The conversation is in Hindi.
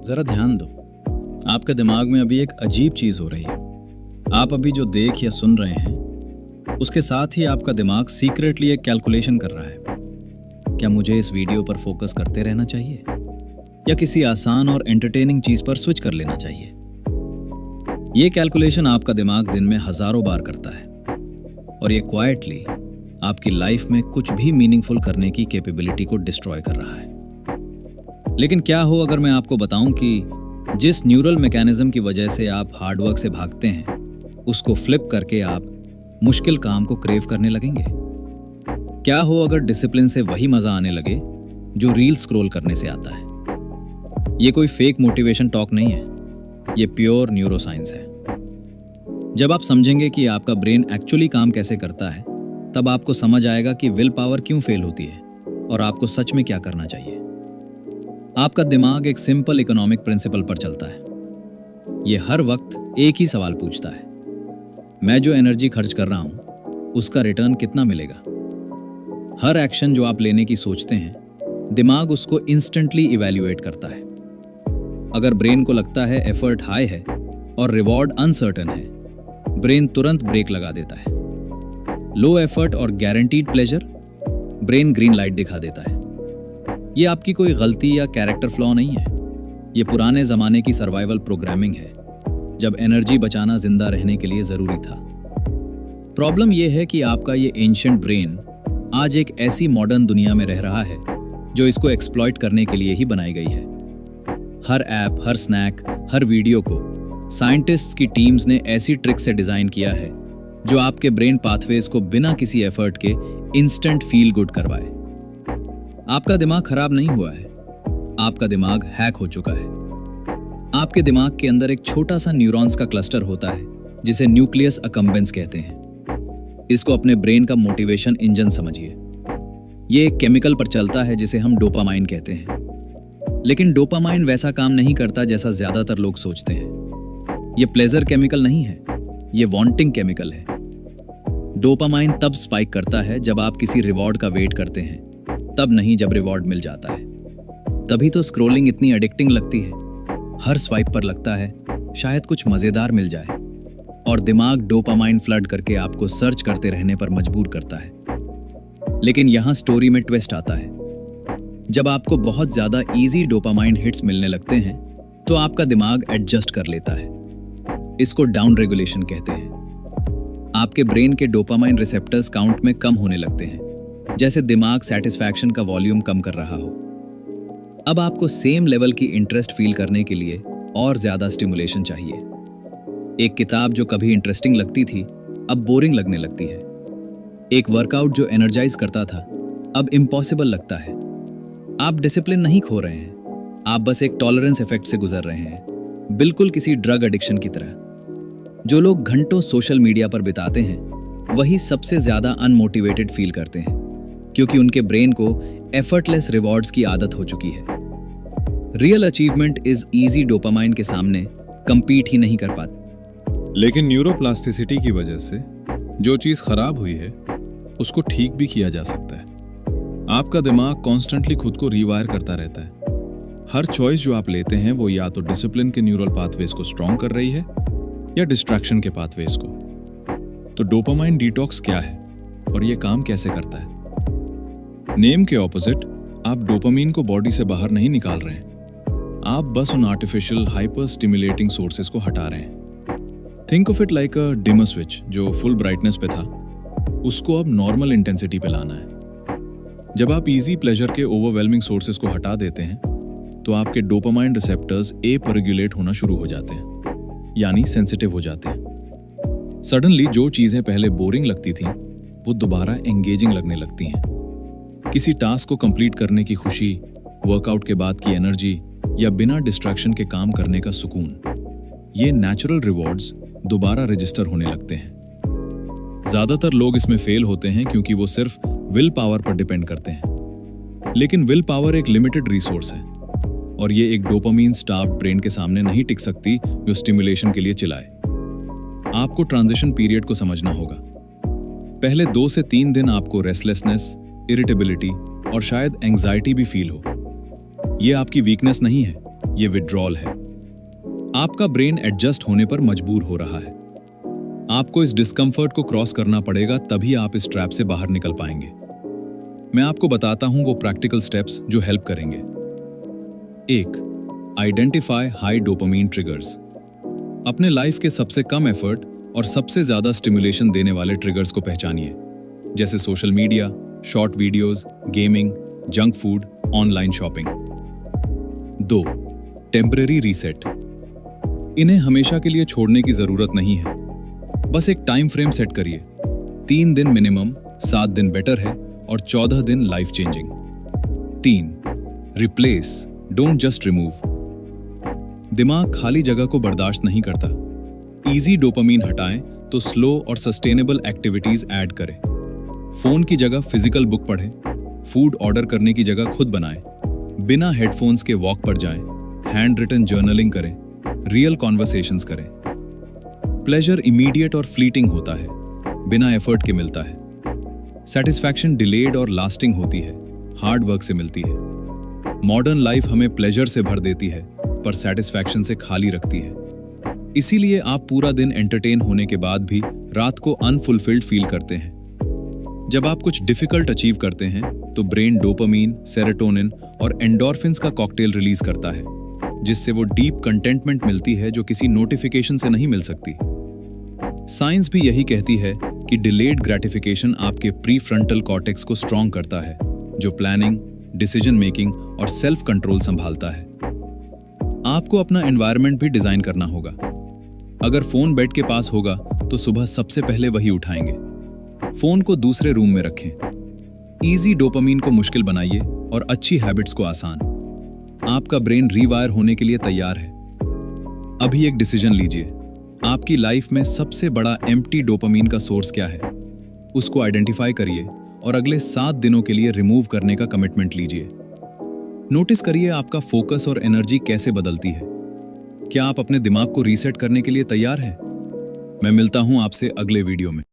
जरा ध्यान दो। आपके दिमाग में अभी एक अजीब चीज हो रही है। आप अभी जो देख या सुन रहे हैं उसके साथ ही आपका दिमाग सीक्रेटली एक कैलकुलेशन कर रहा है। क्या मुझे इस वीडियो पर फोकस करते रहना चाहिए या किसी आसान और एंटरटेनिंग चीज पर स्विच कर लेना चाहिए? ये कैलकुलेशन आपका दिमाग दिन में हजारों बार करता है और ये क्वाइटली आपकी लाइफ में कुछ भी मीनिंगफुल करने की कैपेबिलिटी को डिस्ट्रॉय कर रहा है। लेकिन क्या हो अगर मैं आपको बताऊं कि जिस न्यूरल मैकेनिज्म की वजह से आप हार्डवर्क से भागते हैं उसको फ्लिप करके आप मुश्किल काम को क्रेव करने लगेंगे? क्या हो अगर डिसिप्लिन से वही मजा आने लगे जो रील स्क्रॉल करने से आता है? ये कोई फेक मोटिवेशन टॉक नहीं है, ये प्योर न्यूरोसाइंस है। जब आप समझेंगे कि आपका ब्रेन एक्चुअली काम कैसे करता है, तब आपको समझ आएगा कि विल पावर क्यों फेल होती है और आपको सच में क्या करना चाहिए। आपका दिमाग एक सिंपल इकोनॉमिक प्रिंसिपल पर चलता है। ये हर वक्त एक ही सवाल पूछता है, मैं जो एनर्जी खर्च कर रहा हूं उसका रिटर्न कितना मिलेगा? हर एक्शन जो आप लेने की सोचते हैं दिमाग उसको इंस्टेंटली इवैल्यूएट करता है। अगर ब्रेन को लगता है एफर्ट हाई है और रिवॉर्ड अनसर्टेन है, ब्रेन तुरंत ब्रेक लगा देता है। लो एफर्ट और guaranteed pleasure, brain green light दिखा देता है। ये आपकी कोई गलती या कैरेक्टर फ्लॉ नहीं है, ये पुराने जमाने की सर्वाइवल प्रोग्रामिंग है, जब एनर्जी बचाना जिंदा रहने के लिए जरूरी था। प्रॉब्लम यह है कि आपका ये एंशिएंट ब्रेन आज एक ऐसी मॉडर्न दुनिया में रह रहा है जो इसको एक्सप्लॉइट करने के लिए ही बनाई गई है। हर ऐप, हर स्नैक, हर वीडियो को साइंटिस्ट्स की टीम्स ने ऐसी ट्रिक से डिजाइन किया है जो आपके ब्रेन पाथवेज को बिना किसी एफर्ट के इंस्टेंट फील गुड करवाए। आपका दिमाग खराब नहीं हुआ है, आपका दिमाग हैक हो चुका है। आपके दिमाग के अंदर एक छोटा सा न्यूरॉन्स का क्लस्टर होता है जिसे न्यूक्लियस अकम्बेंस कहते हैं। इसको अपने ब्रेन का मोटिवेशन इंजन समझिए। ये एक केमिकल पर चलता है जिसे हम डोपामाइन कहते हैं। लेकिन डोपामाइन वैसा काम नहीं करता जैसा ज्यादातर लोग सोचते हैं। ये प्लेजर केमिकल नहीं है, ये वांटिंग केमिकल है। डोपामाइन तब स्पाइक करता है जब आप किसी रिवॉर्ड का वेट करते हैं, तब नहीं जब रिवॉर्ड मिल जाता है। तभी तो स्क्रॉलिंग इतनी एडिक्टिंग लगती है। हर स्वाइप पर लगता है शायद कुछ मजेदार मिल जाए और दिमाग डोपामाइन फ्लड करके आपको सर्च करते रहने पर मजबूर करता है। लेकिन यहां स्टोरी में ट्विस्ट आता है। जब आपको बहुत ज्यादा इजी डोपामाइन हिट्स मिलने लगते हैं तो आपका दिमाग एडजस्ट कर लेता है। इसको डाउन रेगुलेशन कहते हैं। आपके ब्रेन के डोपामाइन रिसेप्टर्स काउंट में कम होने लगते हैं, जैसे दिमाग सैटिस्फैक्शन का वॉल्यूम कम कर रहा हो। अब आपको सेम लेवल की इंटरेस्ट फील करने के लिए और ज्यादा स्टिमुलेशन चाहिए। एक किताब जो कभी इंटरेस्टिंग लगती थी अब बोरिंग लगने लगती है। एक वर्कआउट जो एनर्जाइज करता था अब इम्पॉसिबल लगता है। आप डिसिप्लिन नहीं खो रहे हैं, आप बस एक टॉलरेंस इफेक्ट से गुजर रहे हैं, बिल्कुल किसी ड्रग एडिक्शन की तरह। जो लोग घंटों सोशल मीडिया पर बिताते हैं वही सबसे ज्यादा अनमोटिवेटेड फील करते हैं, क्योंकि उनके ब्रेन को एफर्टलेस रिवॉर्ड्स की आदत हो चुकी है। Real achievement is easy dopamine के सामने कंपीट ही नहीं कर पाती। लेकिन न्यूरोप्लास्टिसिटी की वजह से जो चीज खराब हुई है उसको ठीक भी किया जा सकता है। आपका दिमाग कॉन्स्टेंटली खुद को रीवायर करता रहता है। हर चॉइस जो आप लेते हैं वो या तो डिसिप्लिन के न्यूरल पाथवेज को स्ट्रॉन्ग कर रही है या डिस्ट्रैक्शन के पाथवेज को। तो डोपामाइन डिटॉक्स क्या है और ये काम कैसे करता है? नेम के ऑपोजिट, आप डोपामीन को बॉडी से बाहर नहीं निकाल रहे हैं, आप बस उन आर्टिफिशियल हाइपर स्टिमुलेटिंग सोर्सेज को हटा रहे हैं। Think of it like a dimmer switch जो फुल ब्राइटनेस पे था, उसको अब नॉर्मल इंटेंसिटी पे लाना है। जब आप इजी प्लेजर के ओवरवेलमिंग सोर्सेज को हटा देते हैं तो आपके डोपामाइन रिसेप्टर्स एपरेगुलेट होना शुरू हो जाते हैं, यानी सेंसिटिव हो जाते हैं। सडनली जो चीजें पहले बोरिंग लगती थीं वो दोबारा एंगेजिंग लगने लगती हैं। किसी टास्क को कंप्लीट करने की खुशी, वर्कआउट के बाद की एनर्जी या बिना डिस्ट्रैक्शन के काम करने का सुकून, ये नेचुरल रिवॉर्ड्स दोबारा रजिस्टर होने लगते हैं। ज्यादातर लोग इसमें फेल होते हैं क्योंकि वो सिर्फ विल पावर पर डिपेंड करते हैं। लेकिन विल पावर एक लिमिटेड रिसोर्स है और ये एक डोपामीन स्टार्व्ड ब्रेन के सामने नहीं टिक सकती जो स्टिमुलेशन के लिए चिल्लाए। आपको ट्रांजिशन पीरियड को समझना होगा। पहले 2 से 3 दिन आपको रेस्टलेसनेस, इरिटेबिलिटी और शायद एंजाइटी भी फील हो। ये आपकी वीकनेस नहीं है, ये विड्रॉल है। आपका ब्रेन एडजस्ट होने पर मजबूर हो रहा है। आपको इस डिस्कम्फर्ट को क्रॉस करना पड़ेगा, तभी आप इस ट्रैप से बाहर निकल पाएंगे। मैं आपको बताता हूं वो प्रैक्टिकल स्टेप्स जो हेल्प करेंगे। 1. Identify high dopamine triggers. अपने लाइफ के सबसे कम एफर्ट और सबसे ज्यादा स्टिमुलेशन देने वाले ट्रिगर्स को पहचानिए, जैसे social media, short videos, gaming, junk food, online shopping. 2. Temporary reset. इन्हें हमेशा के लिए छोड़ने की जरूरत नहीं है, बस एक टाइम फ्रेम सेट करिए। 3 दिन मिनिमम, 7 दिन बेटर है और 14 दिन life changing. 3. Replace, don't just remove. दिमाग खाली जगह को बर्दाश्त नहीं करता। इजी डोपामीन हटाएं तो स्लो और सस्टेनेबल एक्टिविटीज ऐड करें। फोन की जगह फिजिकल बुक पढ़ें, फूड ऑर्डर करने की जगह खुद बनाएं, बिना हेडफोन्स के वॉक पर जाएं, हैंड रिटन जर्नलिंग करें, रियल कॉन्वर्सेशंस करें। प्लेजर इमीडिएट और फ्लीटिंग होता है, बिना एफर्ट के मिलता है। सेटिस्फैक्शन डिलेड और लास्टिंग होती है, हार्ड वर्क से मिलती है। मॉडर्न लाइफ हमें प्लेजर से भर देती है पर सेटिस्फैक्शन से खाली रखती है। इसीलिए आप पूरा दिन एंटरटेन होने के बाद भी रात को अनफुलफिल्ड फील करते हैं। जब आप कुछ डिफिकल्ट अचीव करते हैं तो ब्रेन डोपामीन, सेरोटोनिन और एंडोर्फिन्स का कॉकटेल रिलीज करता है, जिससे वो डीप कंटेंटमेंट मिलती है जो किसी नोटिफिकेशन से नहीं मिल सकती। साइंस भी यही कहती है कि डिलेड ग्रेटिफिकेशन आपके प्री फ्रंटल कॉर्टेक्स को स्ट्रॉन्ग करता है, जो प्लानिंग, डिसीजन मेकिंग और सेल्फ कंट्रोल संभालता है। आपको अपना एनवायरनमेंट भी डिजाइन करना होगा। अगर फोन बेड के पास होगा तो सुबह सबसे पहले वही उठाएंगे। फोन को दूसरे रूम में रखें। इजी डोपामीन को मुश्किल बनाइए और अच्छी हैबिट्स को आसान। आपका ब्रेन रीवायर होने के लिए तैयार है। अभी एक डिसीजन लीजिए। आपकी लाइफ में सबसे बड़ा एम्प्टी डोपामीन का सोर्स क्या है? उसको आइडेंटिफाई करिए और अगले 7 दिनों के लिए रिमूव करने का कमिटमेंट लीजिए। नोटिस करिए आपका फोकस और एनर्जी कैसे बदलती है। क्या आप अपने दिमाग को रीसेट करने के लिए तैयार हैं? मैं मिलता हूं आपसे अगले वीडियो में।